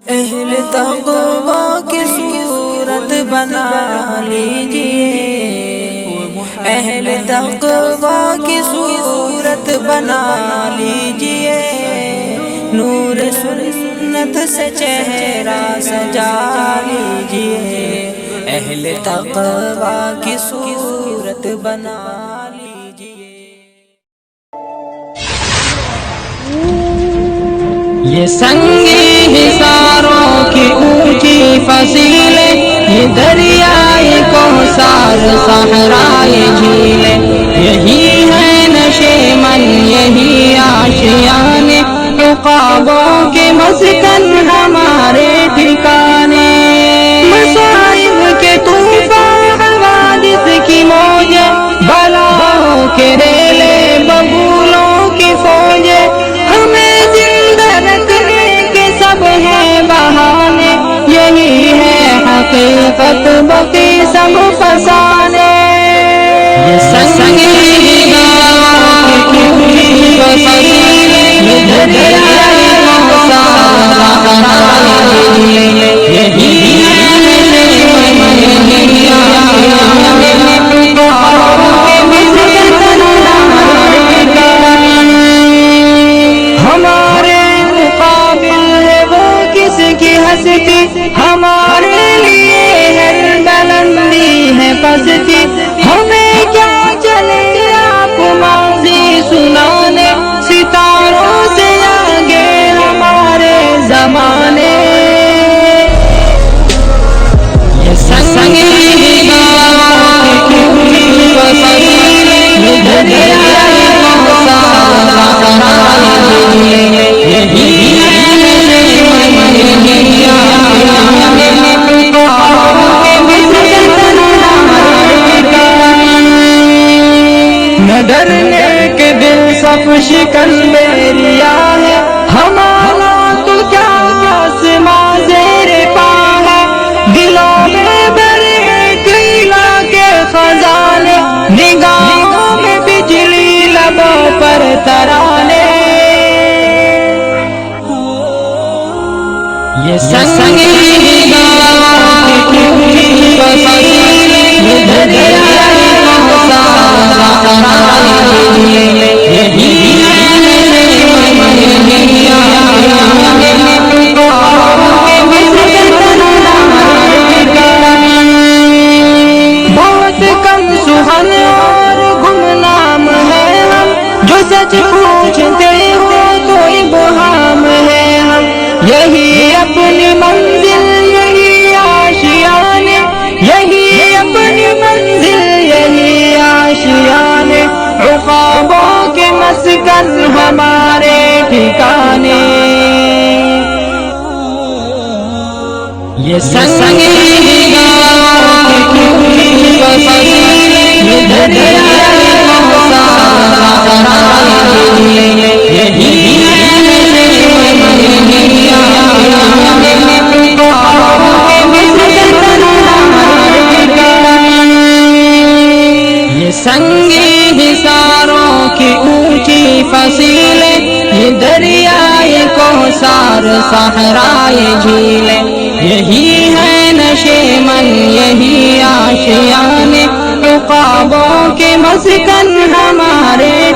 اہل تقوی کی صورت بنا لیجئے، اہل تقوی کی صورت بنا لیجئے، نور سنت سے چہرہ سجا لیجئے، اہل تقوی کی صورت بنا لیجئے۔ یہ سنگی حصاروں کی اونچی فصیلیں، یہ دریائے کوثر صحرائے جھیلیں، یہی ہے نشے من، یہی آشیانے عقابوں کے مسکن ہمارے ٹھکانے، مصائب کے طوفان حوادث کی موجیں، بلاؤں کے ریلے ببولوں کی فوجیں، ہمیں ہے بہانے، یہی ہے حقیقت باقی سب فسانے۔ یہ سنگی ہمارے لیے ہر بلندی ہے پستی، ہمیں کیا چلے آپ ماضی سنانے، ستاروں سے آگے ہمارے زمانے۔ یہ سنگی نہ ڈرنے کے دل سب شکن بیریا ہے، ہمارا تو کیا آسماں زیر پا ہے، دلوں میں بھرے کیلا کے خزانے، نگاہوں میں بجلی لبوں پر ترانے۔ یہ سنگی بہت کم سہن اور گمنام ہے ہم، جو سچ پوچھتے ہو تو ابہام ہے ہم، یہی اپنی منزل یہی آشیانے، یہی اپنی منزل یہی آشیانے، عقابوں کے مسکن ہمارے ٹھکانے۔ یہ سنگی سنگی حصاروں کی اونچی فصیلیں، یہ دریائے کوثر صحرائے جھیلیں، یہی ہے نشے من، یہی آشیانے عقابوں کے مسکن ہمارے